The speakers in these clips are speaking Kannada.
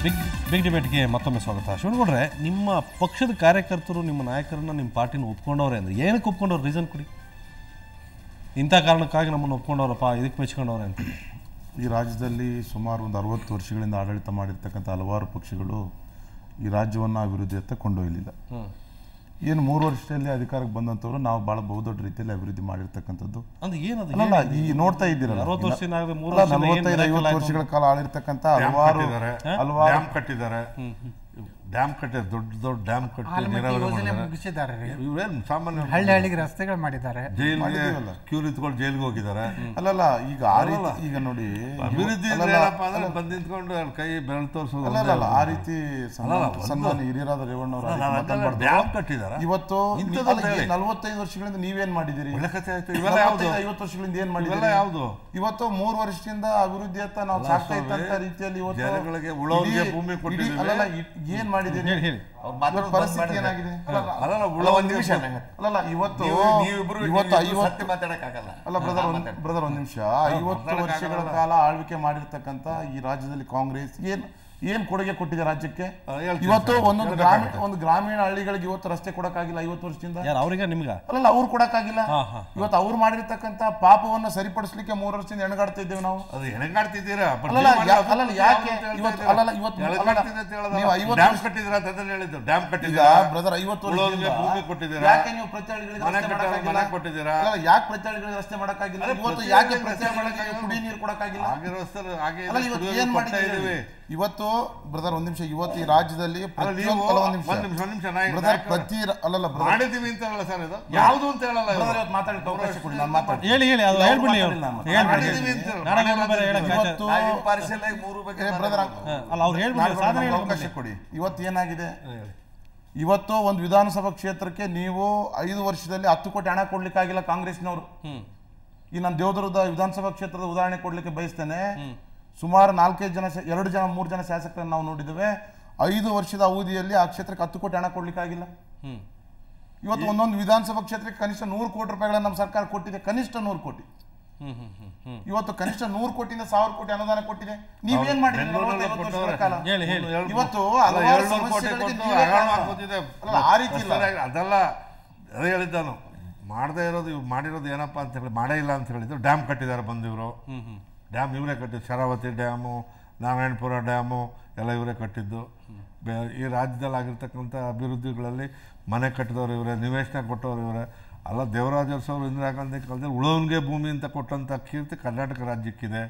ಬಿಗ್ ಡಿಬೇಟ್ಗೆ ಮತ್ತೊಮ್ಮೆ ಸ್ವಾಗತ. ಶಿವನಗೌಡ್ರೆ, ನಿಮ್ಮ ಪಕ್ಷದ ಕಾರ್ಯಕರ್ತರು ನಿಮ್ಮ ನಾಯಕರನ್ನ ನಿಮ್ಮ ಪಾರ್ಟಿನ ಒಪ್ಕೊಂಡವ್ರೆ ಅಂದರೆ ಏನಕ್ಕೆ ಒಪ್ಕೊಂಡವ್ರು? ರೀಸನ್ ಕೊಡಿ. ಇಂಥ ಕಾರಣಕ್ಕಾಗಿ ನಮ್ಮನ್ನು ಒಪ್ಕೊಂಡವ್ರಪ್ಪ, ಇದಕ್ಕೆ ಮೆಚ್ಕೊಂಡವ್ರೆ ಅಂತ. ಈ ರಾಜ್ಯದಲ್ಲಿ ಸುಮಾರು ಒಂದು 60 ವರ್ಷಗಳಿಂದ ಆಡಳಿತ ಮಾಡಿರ್ತಕ್ಕಂಥ ಹಲವಾರು ಪಕ್ಷಗಳು ಈ ರಾಜ್ಯವನ್ನು ಅಭಿವೃದ್ಧಿಯತ್ತ ಕೊಂಡೊಯ್ಯಲಿಲ್ಲ. ಏನು 3 ವರ್ಷದಲ್ಲಿ ಅಧಿಕಾರಕ್ಕೆ ಬಂದಂಥವ್ರು ನಾವು ಭಾಳ ಬಹುದೊಡ್ಡ ರೀತಿಯಲ್ಲಿ ಅಭಿವೃದ್ಧಿ ಮಾಡಿರ್ತಕ್ಕಂಥದ್ದು. ಅಂದ್ರೆ ಏನದು? ಈ ನೋಡ್ತಾ ಇದ್ದೀರಲ್ಲ, 60 ವರ್ಷದಿಂದ 45-50 ವರ್ಷಗಳ ಕಾಲ ಆಳಿರ್ತಕ್ಕಂಥ ಹಲವಾರು ಕಟ್ಟಿದ್ದಾರೆ, ಡ್ಯಾಮ್ ಕಟ್ಟಿದ್ದಾರೆ, ದೊಡ್ಡ ದೊಡ್ಡ ಡ್ಯಾಮ್ ಕಟ್ಟಿ ಮುಗಿಸಿದ್ದಾರೆ. ಇವ್ರೇನು ಸಾಮಾನ್ಯ ಹಳ್ಳಿಗೆ ರಸ್ತೆಗಳು ಮಾಡಿದ್ದಾರೆ, ಜೈಲಿಗೆ ಕ್ಯೂ ನಿಂತ್ಕೊಂಡು ಜೈಲಿಗೆ ಹೋಗಿದ್ದಾರೆ. ಅಲ್ಲಲ್ಲ, ಈಗ ಈಗ ನೋಡಿ ಅಭಿವೃದ್ಧಿ ಬಂದು ನಿಂತ್ಕೊಂಡು ಕೈ ಬೆರಳು ತೋರಿಸೋದು ಅಲ್ಲ. ಆ ರೀತಿ ಸನ್ಮಾನ ಹಿರಿಯರಾದ ರೇವಣ್ಣವರು ಡ್ಯಾಮ್ ಕಟ್ಟಿದ್ದಾರೆ. ಇವತ್ತು 45 ವರ್ಷಗಳಿಂದ ನೀವೇನ್ ಮಾಡಿದಿರಿ? 50 ವರ್ಷಗಳಿಂದ ಏನ್ ಮಾಡಿದಿರಿ? ಯಾವುದು ಇವತ್ತು 3 ವರ್ಷದಿಂದ ಅಭಿವೃದ್ಧಿಯತ್ತ ನಾವು ಸಾಕ್ತಾ ಇದ್ದಂತ ರೀತಿಯಲ್ಲಿ ಇವತ್ತು ಜನಗಳಿಗೆ ಉಳೋರಿಗೆ ಭೂಮಿ ಕೊಟ್ಟಿದ್ದೀವಿ. ಏನ್ ಮಾಡಿದಿರಿ? ಪರಿಸ್ಥಿತಿ ಏನಾಗಿದೆ? ಅಲ್ಲ, ಇವತ್ತು ಅಲ್ಲ ಬ್ರದರ್, ಒಂದ್ ನಿಮಿಷ. 50 ವರ್ಷಗಳ ಕಾಲ ಆಳ್ವಿಕೆ ಮಾಡಿರ್ತಕ್ಕಂಥ ಈ ರಾಜ್ಯದಲ್ಲಿ ಕಾಂಗ್ರೆಸ್ ಏನ್ ಕೊಡುಗೆ ಕೊಟ್ಟಿದೆ ರಾಜ್ಯಕ್ಕೆ? ಇವತ್ತು ಒಂದು ಗ್ರಾಮೀಣ ಹಳ್ಳಿಗಳಿಗೆ ಇವತ್ತು ರಸ್ತೆ ಕೊಡಕ್ಕಾಗಿಲ್ಲ 50 ವರ್ಷದಿಂದ. ಅವ್ರಿಗೆ ನಿಮ್ಗ ಅಲ್ಲ, ಅವ್ರು ಕೊಡಕ್ಕಾಗಿಲ್ಲ. ಇವತ್ತು ಅವ್ರು ಮಾಡಿರ್ತಕ್ಕಂಥ ಪಾಪವನ್ನ ಸರಿಪಡಿಸ್ಲಿಕ್ಕೆ 3 ವರ್ಷದಿಂದ ಹೆಣಗಾಡ್ತಾ ಇದ್ದೇವೆ ನಾವು. ಅದು ಹೆಣಗಾಡ್ತಿದ್ದೀರಾ? ಯಾಕೆ ಇವತ್ತು ಡ್ಯಾಮ್ ಕಟ್ಟಿದ್ದೀರಾ ಅಂತ ಹೇಳಿದ್ದು. Dam ಕಟ್ಟಿದ್ದೀರಾ brother? 50 ವರ್ಷದಿಂದ ಭೂಮಿ ಕೊಟ್ಟಿದ್ದೀರಾ? ಯಾಕೆ ನೀವು ಪ್ರತಿಹಳ್ಳಿಗಳಿಗೆ ಕೊಟ್ಟಿದ್ದೀರಾ? ಯಾಕೆ ಪ್ರತಿಹಳ್ಳಿಗಳಿಗೆ ರಸ್ತೆ ಮಾಡಕ್ಕಾಗಿಲ್ಲ? ಇವತ್ತು ಯಾಕೆ ಪ್ರತಿಹಳ್ಳಿಗಳಿಗೆ ಕುಡಿ ನೀರು ಕೊಡಕ್ಕಾಗಿಲ್ಲ? ಏನ್ ಮಾಡಿದ್ದೀವಿ ಇವತ್ತು ಬ್ರದರ್? ಒಂದ್ ನಿಮಿಷ. ಇವತ್ತು ಈ ರಾಜ್ಯದಲ್ಲಿ ಮಾಡಿದೀವಿ ಅಂತ ಹೇಳಲ್ಲ ಸರ್, ಇದು ಯಾವುದು ಅಂತ ಹೇಳಲ್ಲ. ಮಾತಾಡಲಿಕ್ಕೆ ಅವಕಾಶ ಕೊಡಿ, ನಾನು ಮಾತಾಡಿ. ಹೇಳಿ ಅವಕಾಶ ಕೊಡಿ. ಇವತ್ತು ಏನಾಗಿದೆ? ಇವತ್ತು ಒಂದು ವಿಧಾನಸಭಾ ಕ್ಷೇತ್ರಕ್ಕೆ ನೀವು 5 ವರ್ಷದಲ್ಲಿ 10 ಕೋಟಿ ಹಣ ಕೊಡ್ಲಿಕ್ಕಾಗಿಲ್ಲ ಕಾಂಗ್ರೆಸ್ನವರು. ಈ ನಾನು ದೇವದುರ್ಗದ ವಿಧಾನಸಭಾ ಕ್ಷೇತ್ರದ ಉದಾಹರಣೆ ಕೊಡ್ಲಿಕ್ಕೆ ಬಯಸ್ತೇನೆ. ಸುಮಾರು 4-5 ಜನ, 2 ಜನ 3 ಜನ ಶಾಸಕರನ್ನು ನಾವು ನೋಡಿದ್ದೇವೆ. 5 ವರ್ಷದ ಅವಧಿಯಲ್ಲಿ ಆ ಕ್ಷೇತ್ರಕ್ಕೆ 10 ಕೋಟಿ ಹಣ ಕೊಡ್ಲಿಕ್ಕಾಗಿಲ್ಲ. ಇವತ್ತು ಒಂದೊಂದು ವಿಧಾನಸಭಾ ಕ್ಷೇತ್ರಕ್ಕೆ ಕನಿಷ್ಠ 100 ಕೋಟಿ ರೂಪಾಯಿಗಳನ್ನ ನಮ್ಮ ಸರ್ಕಾರ ಕೊಟ್ಟಿದೆ. ಕನಿಷ್ಠ 100 ಕೋಟಿ. ಇವತ್ತು ಕನಿಷ್ಠ 100 ಕೋಟಿಯಿಂದ 1000 ಕೋಟಿ ಅನುದಾನ ಕೊಟ್ಟಿದೆ. ನೀವೇನ್ ಮಾಡಿದ್ರಿ? ಇವತ್ತು ಆ ರೀತಿ ಇಲ್ಲ. ಅದೆಲ್ಲ ಅದೇ ಹೇಳಿದ್ದಾನು. ಮಾಡದೇ ಇರೋದು ಮಾಡಿರೋದು ಏನಪ್ಪ ಅಂತ ಹೇಳಿ ಮಾಡೇ ಇಲ್ಲ ಅಂತ ಹೇಳಿದ್ರು. ಡ್ಯಾಮ್ ಕಟ್ಟಿದ್ದಾರೆ ಬಂದಿವರು. ಡ್ಯಾಮ್ ಇವರೇ ಕಟ್ಟಿದ್ದು. ಶರಾವತಿ ಡ್ಯಾಮು, ನಾರಾಯಣಪುರ ಡ್ಯಾಮು ಎಲ್ಲ ಇವರೇ ಕಟ್ಟಿದ್ದು. ಈ ರಾಜ್ಯದಲ್ಲಿ ಆಗಿರ್ತಕ್ಕಂಥ ಅಭಿವೃದ್ಧಿಗಳಲ್ಲಿ ಮನೆ ಕಟ್ಟಿದವರು ಇವರೇ, ನಿವೇಶನ ಕೊಟ್ಟವರು ಇವರೇ. ಅಲ್ಲ, ದೇವರಾಜ ಅರಸು ಇಂದಿರಾ ಗಾಂಧಿ ಕಾಲದಲ್ಲಿ ಉಳೋನ್ಗೆ ಭೂಮಿ ಅಂತ ಕೊಟ್ಟಂಥ ಕೀರ್ತಿ ಕರ್ನಾಟಕ ರಾಜ್ಯಕ್ಕಿದೆ.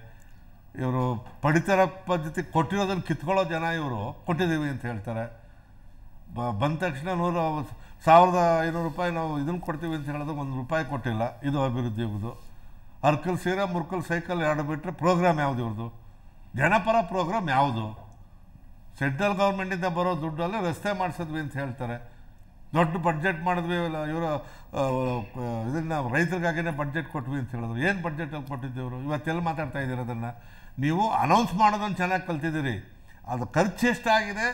ಇವರು ಪಡಿತರ ಪದ್ಧತಿ ಕೊಟ್ಟಿರೋದನ್ನು ಕಿತ್ಕೊಳ್ಳೋ ಜನ ಇವರು. ಕೊಟ್ಟಿದ್ದೀವಿ ಅಂತ ಹೇಳ್ತಾರೆ. ಬಂದ ತಕ್ಷಣ 1,500 ರೂಪಾಯಿ ನಾವು ಇದನ್ನು ಕೊಡ್ತೀವಿ ಅಂತ ಹೇಳಿದಾಗ 1 ರೂಪಾಯಿ ಕೊಟ್ಟಿಲ್ಲ. ಇದು ಅಭಿವೃದ್ಧಿ ಇವ್ರದ್ದು. ಅರ್ಕಲ್ ಸೀರೆ, ಮುರ್ಕಲ್ ಸೈಕಲ್ ಎರಡು ಬಿಟ್ಟರೆ ಪ್ರೋಗ್ರಾಮ್ ಯಾವುದು ಇವ್ರದ್ದು? ಜನಪರ ಪ್ರೋಗ್ರಾಮ್ ಯಾವುದು? ಸೆಂಟ್ರಲ್ ಗೌರ್ಮೆಂಟಿಂದ ಬರೋ ದುಡ್ಡಲ್ಲಿ ರಸ್ತೆ ಮಾಡಿಸಿದ್ವಿ ಅಂತ ಹೇಳ್ತಾರೆ. ದೊಡ್ಡ ಬಡ್ಜೆಟ್ ಮಾಡಿದ್ವಿ, ಇವರು ಇದನ್ನು ರೈತರಿಗಾಗಿನೇ ಬಡ್ಜೆಟ್ ಕೊಟ್ವಿ ಅಂತ ಹೇಳಿದ್ರು. ಏನು ಬಡ್ಜೆಟಲ್ಲಿ ಕೊಟ್ಟಿದ್ದೇವರು? ಇವತ್ತೆಲ್ಲ ಮಾತಾಡ್ತಾ ಇದ್ದೀರ ಅದನ್ನು. ನೀವು ಅನೌನ್ಸ್ ಮಾಡೋದನ್ನು ಚೆನ್ನಾಗಿ ಕಲ್ತಿದ್ದೀರಿ. ಅದು ಖರ್ಚು ಎಷ್ಟಾಗಿದೆ,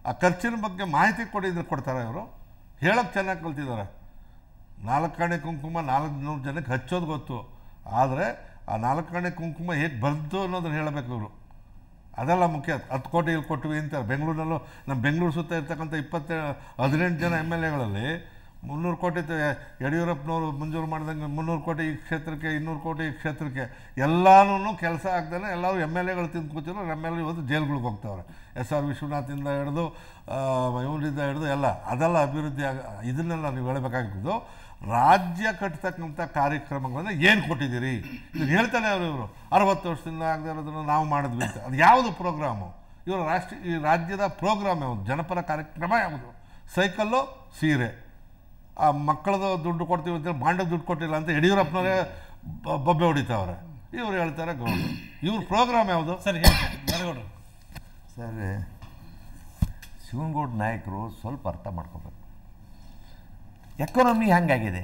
ಆ ಖರ್ಚಿನ ಬಗ್ಗೆ ಮಾಹಿತಿ ಕೊಟ್ಟಿದ್ರೆ ಕೊಡ್ತಾರೆ ಇವರು. ಹೇಳೋಕ್ಕೆ ಚೆನ್ನಾಗಿ ಕಲ್ತಿದ್ದಾರೆ. 4 ಆಣೆ ಕುಂಕುಮ 400 ಜನಕ್ಕೆ ಹಚ್ಚೋದು ಗೊತ್ತು. ಆದರೆ ಆ 4 ಆಣೆ ಕುಂಕುಮ ಹೇಗೆ ಬಂತು ಅನ್ನೋದನ್ನು ಹೇಳಬೇಕು ಇವರು. ಅದೆಲ್ಲ ಮುಖ್ಯ. 10 ಕೋಟಿ ಇಲ್ಲಿ ಕೊಟ್ವಿ ಅಂತ. ಬೆಂಗಳೂರಿನಲ್ಲೂ ನಮ್ಮ ಬೆಂಗಳೂರು ಸುತ್ತ ಇರ್ತಕ್ಕಂಥ 18 ಜನ MLAಗಳಲ್ಲಿ 300 ಕೋಟಿ ಯಡಿಯೂರಪ್ಪನವರು ಮಂಜೂರು ಮಾಡಿದಂಗೆ 300 ಕೋಟಿ ಈ ಕ್ಷೇತ್ರಕ್ಕೆ, 200 ಕೋಟಿ ಈ ಕ್ಷೇತ್ರಕ್ಕೆ. ಎಲ್ಲನೂ ಕೆಲಸ ಆಗ್ತಾನೆ ಎಲ್ಲರೂ MLAಗಳು ತಿಂದು ಕೂತಿರೋ. MLA ಇವತ್ತು ಜೈಲ್ಗಳಿಗೆ ಹೋಗ್ತಾವ್ರೆ. SR ವಿಶ್ವನಾಥಿಂದ ಹಿಡಿದು ಇವರಿಂದ ಹಿಡಿದು ಎಲ್ಲ. ಅದೆಲ್ಲ ಅಭಿವೃದ್ಧಿ ಇದನ್ನೆಲ್ಲ ನೀವು ಹೇಳಬೇಕಾಗಿದ್ದು. ರಾಜ್ಯ ಕಟ್ಟತಕ್ಕಂಥ ಕಾರ್ಯಕ್ರಮಗಳನ್ನು ಏನು ಕೊಟ್ಟಿದ್ದೀರಿ? ಇದು ಹೇಳ್ತಾನೆ ಇವರು 60 ವರ್ಷದಿಂದ ಆಗದೆ ಇರೋದನ್ನು ನಾವು ಮಾಡಿದ್ವಿ ಅಂತ. ಅದು ಯಾವುದು ಪ್ರೋಗ್ರಾಮು? ಇವರ ಈ ರಾಜ್ಯದ ಪ್ರೋಗ್ರಾಮ್ ಯಾವುದು? ಜನಪರ ಕಾರ್ಯಕ್ರಮ ಯಾವುದು? ಸೈಕಲ್ಲು, ಸೀರೆ. ಆ ಮಕ್ಕಳದು ದುಡ್ಡು ಕೊಡ್ತೀವಿ ಅಂತೇಳಿ ಬಾಂಡದ ದುಡ್ಡು ಕೊಟ್ಟಿಲ್ಲ ಅಂತ ಯಡಿಯೂರಪ್ಪನವರೇ ಬೊಬ್ಬೆ ಹೊಡಿತಾವ್ರೆ. ಇವ್ರು ಹೇಳ್ತಾರೆ ಗೌಡ್ರು. ಇವ್ರ ಪ್ರೋಗ್ರಾಮ್ ಯಾವುದು? ಸರಿ ಹೇಳ್ತಾರೆ ಸರ್. ಶಿವನಗೌಡ ನಾಯಕರು ಸ್ವಲ್ಪ ಅರ್ಥ ಮಾಡ್ಕೋಬೇಕು. ಎಕಾನಮಿ ಹಂಗಾಗಿದೆ.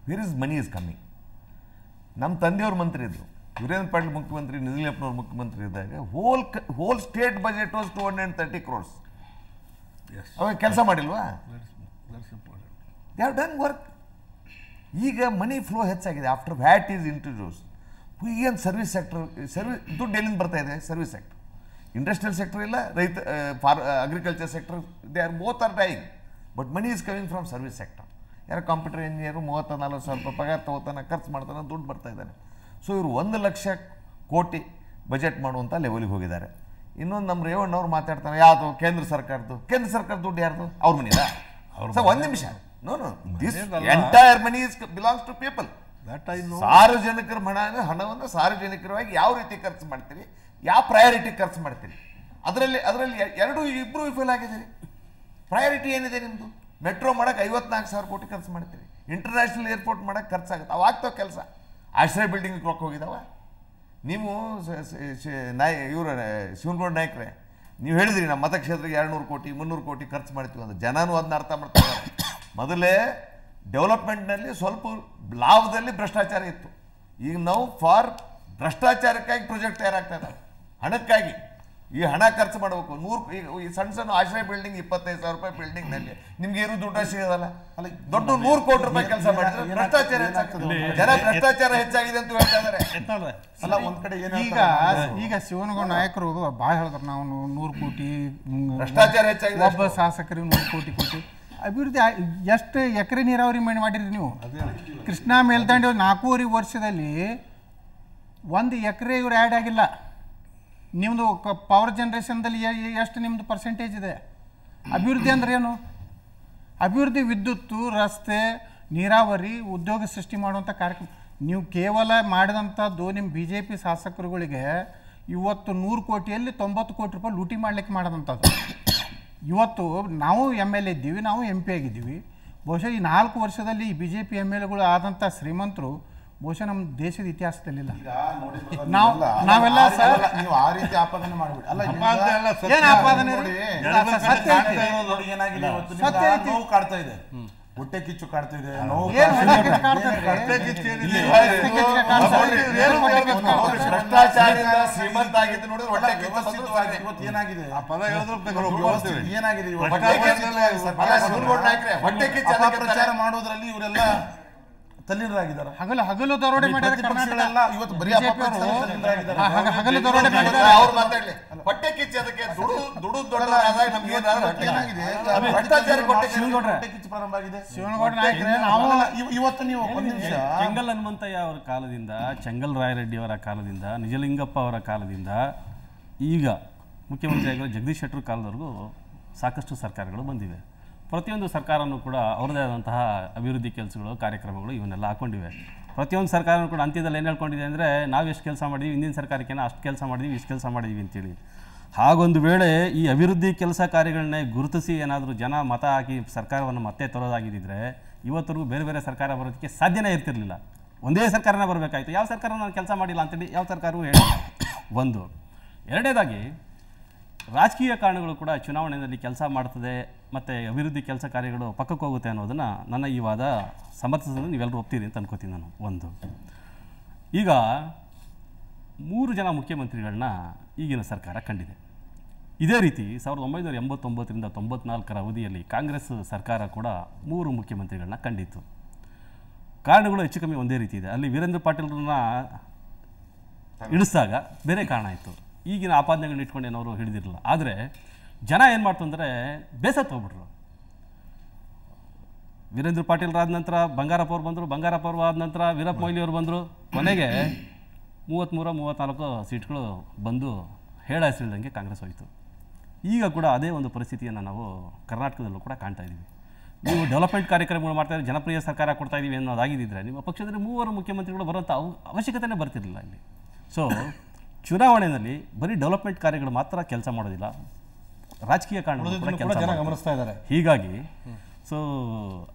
Where is money is coming. ನಮ್ಮ ತಂದೆಯವ್ರ ಮಂತ್ರಿ ಇದ್ದರು, ವೀರೇಂದ್ರ ಪಾಟೀಲ್ ಮುಖ್ಯಮಂತ್ರಿ, ನಿಧಿಲಿಯಪ್ಪನವ್ರು ಮುಖ್ಯಮಂತ್ರಿ ಇದ್ದಾಗ whole state budget was 230 crores. ಅವಾಗ ಕೆಲಸ ಮಾಡಿಲ್ವಾ? They have done work. ಈಗ ಮನಿ ಫ್ಲೋ ಹೆಚ್ಚಾಗಿದೆ. ಆಫ್ಟರ್ ವ್ಯಾಟ್ ಈಸ್ ಇಂಟ್ರೊಡ್ಯೂಸ್, ಏನು ಸರ್ವಿಸ್ ಸೆಕ್ಟರ್, ದುಡ್ಡು ಎಲ್ಲಿಂದ ಬರ್ತಾ ಇದೆ? Service sector. ಇಂಡಸ್ಟ್ರಿಯಲ್ ಸೆಕ್ಟರ್ ಇಲ್ಲ, ರೈತ agriculture sector, they are both are dying. But money is coming from service sector. ಯಾರು ಕಂಪ್ಯೂಟರ್ ಇಂಜಿನಿಯರು 30-40 ಸಾವಿರ ಪಗಾರ ತೊಗೋತಾನೆ, ಖರ್ಚು ಮಾಡ್ತಾನೆ, ದುಡ್ಡು ಬರ್ತಾ ಇದ್ದಾನೆ. ಸೊ ಇವರು 1 ಲಕ್ಷ ಕೋಟಿ ಬಜೆಟ್ ಮಾಡುವಂಥ ಲೆವೆಲಿಗೆ ಹೋಗಿದ್ದಾರೆ. ಇನ್ನೊಂದು ನಮ್ಮ ರೇವಣ್ಣವ್ರು ಮಾತಾಡ್ತಾರೆ, ಯಾವುದು ಕೇಂದ್ರ ಸರ್ಕಾರ ದುಡ್ಡು ಯಾರ್ದು? ಅವ್ರ ಮನಿದ? ಒಂದು ನಿಮಿಷ, no this entire money belongs to people. ಸಾರ್ವಜನಿಕರ ಹಣವನ್ನು ಸಾರ್ವಜನಿಕರವಾಗಿ ಯಾವ ರೀತಿ ಖರ್ಚು ಮಾಡ್ತೀರಿ, ಯಾವ ಪ್ರಯಾರಿಟಿ ಖರ್ಚು ಮಾಡ್ತೀರಿ, ಅದರಲ್ಲಿ ಇಬ್ಬರು ವಿಫಲ ಆಗಿದ್ದೀರಿ. ಪ್ರಯಾರಿಟಿ ಏನಿದೆ ನಿಮ್ಮದು? ಮೆಟ್ರೋ ಮಾಡಕ್ಕೆ 54,000 ಕೋಟಿ ಖರ್ಚು ಮಾಡ್ತೀರಿ, ಇಂಟರ್ನ್ಯಾಷನಲ್ ಏರ್ಪೋರ್ಟ್ ಮಾಡಕ್ಕೆ ಖರ್ಚಾಗುತ್ತೆ, ಅವಾಗ್ತಾವ ಕೆಲಸ. ಆಶ್ರಯ ಬಿಲ್ಡಿಂಗ್ ರೊಕ್ಕ ಹೋಗಿದಾವ. ನೀವು ಇವರು ಶಿವನಗೌಡ ನಾಯ್ಕರೇ, ನೀವು ಹೇಳಿದ್ರಿ ನಮ್ಮ ಮತಕ್ಷೇತ್ರಕ್ಕೆ 200 ಕೋಟಿ 300 ಕೋಟಿ ಖರ್ಚು ಮಾಡ್ತೀವಿ ಅಂತ. ಜನನೂ ಅದನ್ನ ಅರ್ಥ ಮಾಡ್ತಾರೆ. ಮೊದಲೇ ಡೆವಲಪ್ಮೆಂಟ್ನಲ್ಲಿ ಸ್ವಲ್ಪ ಲಾಭದಲ್ಲಿ ಭ್ರಷ್ಟಾಚಾರ ಇತ್ತು. ಈಗ ನಾವು ಫಾರ್ ಭ್ರಷ್ಟಾಚಾರಕ್ಕಾಗಿ ಪ್ರಾಜೆಕ್ಟ್ ತಯಾರಾಗ್ತಾ ಇದ್ದಾವೆ, ಹಣಕ್ಕಾಗಿ. ಈ ಹಣ ಖರ್ಚು ಮಾಡಬೇಕು. ಈ ಸಣ್ಣ ಆಶ್ರಯ ಬಿಲ್ಡಿಂಗ್ 25,000 ರೂಪಾಯಿ ಬಿಲ್ಡಿಂಗ್ನಲ್ಲಿ ನಿಮ್ಗೆ ಏನು ದುಡ್ಡು ಸಿಗೋದಲ್ಲ. ಅಲ್ಲ, ದೊಡ್ಡ 100 ಕೋಟಿ ರೂಪಾಯಿ ಕೆಲಸ ಮಾಡಿದ್ರೆ ಭ್ರಷ್ಟಾಚಾರ ಹೆಚ್ಚಾಗ್ತದೆ. ಜನ ಭ್ರಷ್ಟಾಚಾರ ಹೆಚ್ಚಾಗಿದೆ ಅಂತ ಹೇಳ್ತಾ ಇದ್ದಾರೆ. ಅಲ್ಲ, ಒಂದ್ ಕಡೆ ಈಗ ಶಿವನಗೌಡ ನಾಯಕರು ಭಾಳ ಹೇಳ್ತಾರೆ, ನಾವು 100 ಕೋಟಿ ಭ್ರಷ್ಟಾಚಾರ ಹೆಚ್ಚಾಗಿದೆ, ಒಬ್ಬ ಶಾಸಕರಿಗೆ 100 ಕೋಟಿ ಅಭಿವೃದ್ಧಿ. ಎಷ್ಟು ಎಕರೆ ನೀರಾವರಿ ಮಾಡಿರಿ ನೀವು? ಕೃಷ್ಣಾ ಮೇಲ್ದಂಡೆ 4.5 ವರ್ಷದಲ್ಲಿ 1 ಎಕರೆ ಇವ್ರು ಆ್ಯಡ್ ಆಗಿಲ್ಲ. ನಿಮ್ಮದು ಪವರ್ ಜನ್ರೇಷನ್ದಲ್ಲಿ ಎಷ್ಟು ನಿಮ್ಮದು ಪರ್ಸೆಂಟೇಜ್ ಇದೆ? ಅಭಿವೃದ್ಧಿ ಅಂದ್ರೆ ಏನು? ಅಭಿವೃದ್ಧಿ ವಿದ್ಯುತ್ತು, ರಸ್ತೆ, ನೀರಾವರಿ, ಉದ್ಯೋಗ ಸೃಷ್ಟಿ ಮಾಡುವಂಥ ಕಾರ್ಯಕ್ರಮ. ನೀವು ಕೇವಲ ಮಾಡಿದಂಥದ್ದು ನಿಮ್ಮ BJP ಶಾಸಕರುಗಳಿಗೆ ಇವತ್ತು 100 ಕೋಟಿಯಲ್ಲಿ 90 ಕೋಟಿ ರೂಪಾಯಿ ಲೂಟಿ ಮಾಡಲಿಕ್ಕೆ ಮಾಡೋದಂಥದ್ದು. ಇವತ್ತು ನಾವು MLA ಇದ್ದೀವಿ, ನಾವು MP ಆಗಿದ್ದೀವಿ. ಬಹುಶಃ ಈ 4 ವರ್ಷದಲ್ಲಿ ಈ BJP MLAಗಳು ಆದಂಥ ಶ್ರೀಮಂತರು ಬಹುಶಃ ನಮ್ಮ ದೇಶದ ಇತಿಹಾಸದಲ್ಲಿಲ್ಲ. ನಾವೆಲ್ಲ ನೀವು ಆ ರೀತಿ ಆಪಾದನೆ ಮಾಡ್ಬಿಡಿ. ಅಲ್ಲ, ಏನು ಆಪಾದನೆ? ಏನಾಗಿದೆ ನೋವು ಕಾಡ್ತಾ ಇದೆ, ಹೊಟ್ಟೆ ಕಿಚ್ಚು ಕಾಡ್ತಾ ಇದೆ, ಭ್ರಷ್ಟಾಚಾರದಿಂದ ಶ್ರೀಮಂತ ಆಗಿದ್ದು ನೋಡಿದ್ರೆ ಹೊಟ್ಟೆ ಇವತ್ತು ಏನಾಗಿದೆ, ಏನಾಗಿದೆ ಹೊಟ್ಟೆ ಕಿಚ್ಚು ಪ್ರಚಾರ ಮಾಡೋದ್ರಲ್ಲಿ ಇವರೆಲ್ಲ ತಲ್ಲೀನರಾಗಿದ್ದಾರೆ. ಹಗಲು ದರೋಡೆ ಮಾಡಿದ್ದಾರೆ ಕರ್ನಾಟಕದಲ್ಲ. ಇವತ್ತು ಬರೀ ಹಗಲು ದರೋಡೆ ಮಾಡಿದ್ದಾರೆ. ಅವ್ರು ಮಾತಾಡ್ಲಿ. ಹೊಟ್ಟೆ ಕಿಚ್ಚು ಅದಕ್ಕೆ ದುಡು ದೊಡ್ಡದಾದಾಗ ನಮ್ಗೆ ಹೊಟ್ಟೆ ಕಿಚ್ಚು ಪ್ರಾರಂಭ ಆಗಿದೆ. ಶಿವನಗೌಡ ನಾಯಕರೇ, ನಾವು ಇವತ್ತು ನೀವು ಒಂದು ನಿಮಿಷ, ಚೆಂಗಲ್ ಹನುಮಂತಯ್ಯ ಅವರ ಕಾಲದಿಂದ, ಚೆಂಗಲ್ ರಾಯರೆಡ್ಡಿ ಅವರ ಕಾಲದಿಂದ, ನಿಜಲಿಂಗಪ್ಪ ಅವರ ಕಾಲದಿಂದ ಈಗ ಮುಖ್ಯಮಂತ್ರಿ ಆಗಿರೋ ಜಗದೀಶ್ ಶೆಟ್ಟರ್ ಕಾಲದವರೆಗೂ ಸಾಕಷ್ಟು ಸರ್ಕಾರಗಳು ಬಂದಿವೆ. ಪ್ರತಿಯೊಂದು ಸರ್ಕಾರನೂ ಕೂಡ ಅವ್ರದ್ದೇ ಆದಂತಹ ಅಭಿವೃದ್ಧಿ ಕೆಲಸಗಳು, ಕಾರ್ಯಕ್ರಮಗಳು ಇವನ್ನೆಲ್ಲ ಹಾಕ್ಕೊಂಡಿವೆ. ಪ್ರತಿಯೊಂದು ಸರ್ಕಾರನೂ ಕೂಡ ಅಂತ್ಯದಲ್ಲಿ ಏನು ಹೇಳ್ಕೊಂಡಿದೆ ಅಂದರೆ, ನಾವು ಎಷ್ಟು ಕೆಲಸ ಮಾಡಿದ್ವಿ, ಹಿಂದಿನ ಸರ್ಕಾರಕ್ಕೇನೋ ಅಷ್ಟು ಕೆಲಸ ಮಾಡಿದ್ವಿ, ಇಷ್ಟು ಕೆಲಸ ಮಾಡಿದ್ವಿ ಅಂತೇಳಿ. ಹಾಗೊಂದು ವೇಳೆ ಈ ಅಭಿವೃದ್ಧಿ ಕೆಲಸ ಕಾರ್ಯಗಳನ್ನೇ ಗುರುತಿಸಿ ಏನಾದರೂ ಜನ ಮತ ಹಾಕಿ ಸರ್ಕಾರವನ್ನು ಮತ್ತೆ ತರೋದಾಗಿದ್ದರೆ ಇವತ್ತರೆಗೂ ಬೇರೆ ಬೇರೆ ಸರ್ಕಾರ ಬರೋದಕ್ಕೆ ಸಾಧ್ಯನೇ ಇರ್ತಿರಲಿಲ್ಲ. ಒಂದೇ ಸರ್ಕಾರನೇ ಬರಬೇಕಾಯಿತು. ಯಾವ ಸರ್ಕಾರ ನಾನು ಕೆಲಸ ಮಾಡಿಲ್ಲ ಅಂತೇಳಿ ಯಾವ ಸರ್ಕಾರವೂ ಹೇಳಿಲ್ಲ. ಒಂದು. ಎರಡನೇದಾಗಿ ರಾಜಕೀಯ ಕಾರಣಗಳು ಕೂಡ ಚುನಾವಣೆಯಲ್ಲಿ ಕೆಲಸ ಮಾಡ್ತದೆ ಮತ್ತು ಅಭಿವೃದ್ಧಿ ಕೆಲಸ ಕಾರ್ಯಗಳು ಪಕ್ಕಕ್ಕೆ ಹೋಗುತ್ತೆ ಅನ್ನೋದನ್ನು ನನ್ನ ಈ ವಾದ ಸಮರ್ಥಿಸೋದನ್ನು ನೀವೆಲ್ಲರೂ ಒಪ್ತೀರಿ ಅಂತ ಅನ್ಕೋತೀನಿ ನಾನು. ಒಂದು. ಈಗ 3 ಜನ ಮುಖ್ಯಮಂತ್ರಿಗಳನ್ನ ಈಗಿನ ಸರ್ಕಾರ ಕಂಡಿದೆ. ಇದೇ ರೀತಿ 1989ರಿಂದ 94ರ ಅವಧಿಯಲ್ಲಿ ಕಾಂಗ್ರೆಸ್ ಸರ್ಕಾರ ಕೂಡ 3 ಮುಖ್ಯಮಂತ್ರಿಗಳನ್ನ ಕಂಡಿತ್ತು. ಕಾರಣಗಳು ಹೆಚ್ಚು ಕಮ್ಮಿ ಒಂದೇ ರೀತಿ ಇದೆ. ಅಲ್ಲಿ ವೀರೇಂದ್ರ ಪಾಟೀಲ್ರನ್ನ ಇಳಿಸಿದಾಗ ಬೇರೆ ಕಾರಣ ಇತ್ತು. ಈಗಿನ ಆಪಾದನೆಗಳನ್ನ ಇಟ್ಕೊಂಡು ಏನವರು ಹಿಡಿದಿರಲಿಲ್ಲ. ಆದರೆ ಜನ ಏನು ಮಾಡ್ತು ಅಂದರೆ ಬೇಸತ್ತು ಹೋಗ್ಬಿಟ್ರು. ವೀರೇಂದ್ರ ಪಾಟೀಲ್ರಾದ ನಂತರ ಬಂಗಾರಪ್ಪ ಅವ್ರು ಬಂದರು, ಬಂಗಾರಪ್ಪ ಅವರು ಆದ ನಂತರ ವೀರಪ್ಪ ಮೊಯ್ಲಿ ಅವರು ಬಂದರು. ಕೊನೆಗೆ 33-34 ಸೀಟ್ಗಳು ಬಂದು ಹೇಳ ಹೆಸರಿಲ್ದಂಗೆ ಕಾಂಗ್ರೆಸ್ ಹೋಯಿತು. ಈಗ ಕೂಡ ಅದೇ ಒಂದು ಪರಿಸ್ಥಿತಿಯನ್ನು ನಾವು ಕರ್ನಾಟಕದಲ್ಲೂ ಕೂಡ ಕಾಣ್ತಾ ಇದ್ದೀವಿ. ನೀವು ಡೆವಲಪ್ಮೆಂಟ್ ಕಾರ್ಯಕ್ರಮಗಳು ಮಾಡ್ತಾಯಿದ್ರೆ, ಜನಪ್ರಿಯ ಸರ್ಕಾರ ಕೊಡ್ತಾ ಇದ್ದೀವಿ ಅನ್ನೋದಾಗಿದ್ದರೆ ನಿಮ್ಮ ಪಕ್ಷದಲ್ಲಿ 3 ಮುಖ್ಯಮಂತ್ರಿಗಳು ಬರೋಂಥ ಅವಶ್ಯಕತೆನೇ ಬರ್ತಿರಲಿಲ್ಲ ಇಲ್ಲಿ. ಸೊ ಚುನಾವಣೆಯಲ್ಲಿ ಬರೀ ಡೆವಲಪ್ಮೆಂಟ್ ಕಾರ್ಯಗಳು ಮಾತ್ರ ಕೆಲಸ ಮಾಡೋದಿಲ್ಲ, ರಾಜಕೀಯ ಕಾರಣಗಳು ಕೆಲಸ ಗಮನಿಸ್ತಾ ಇದ್ದಾರೆ. ಹೀಗಾಗಿ ಸೊ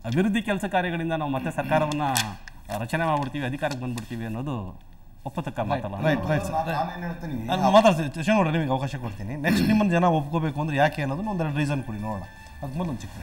ಅಭಿವೃದ್ಧಿ ಕೆಲಸ ಕಾರ್ಯಗಳಿಂದ ನಾವು ಮತ್ತೆ ಸರ್ಕಾರವನ್ನು ರಚನೆ ಮಾಡ್ಬಿಡ್ತೀವಿ, ಅಧಿಕಾರಕ್ಕೆ ಬಂದ್ಬಿಡ್ತೀವಿ ಅನ್ನೋದು ಒಪ್ಪತಕ್ಕ ಮಾತಲ್ಲ. ಮಾತಾಡ್ತೀನಿ ಶಿವನಗೌಡ, ನಿಮಗೆ ಅವಕಾಶ ಕೊಡ್ತೀನಿ. ನೆಕ್ಸ್ಟ್ ನಿಮ್ಮನ್ನು ಜನ ಒಪ್ಕೋಬೇಕು ಅಂದರೆ ಯಾಕೆ ಅನ್ನೋದನ್ನ ಒಂದೆರಡು ರೀಸನ್ ಕೊಡಿ ನೋಡೋಣ. ಅದಕ್ಕೆ ಮೊದಲು ಒಂದು ಚಿಕ್ಕ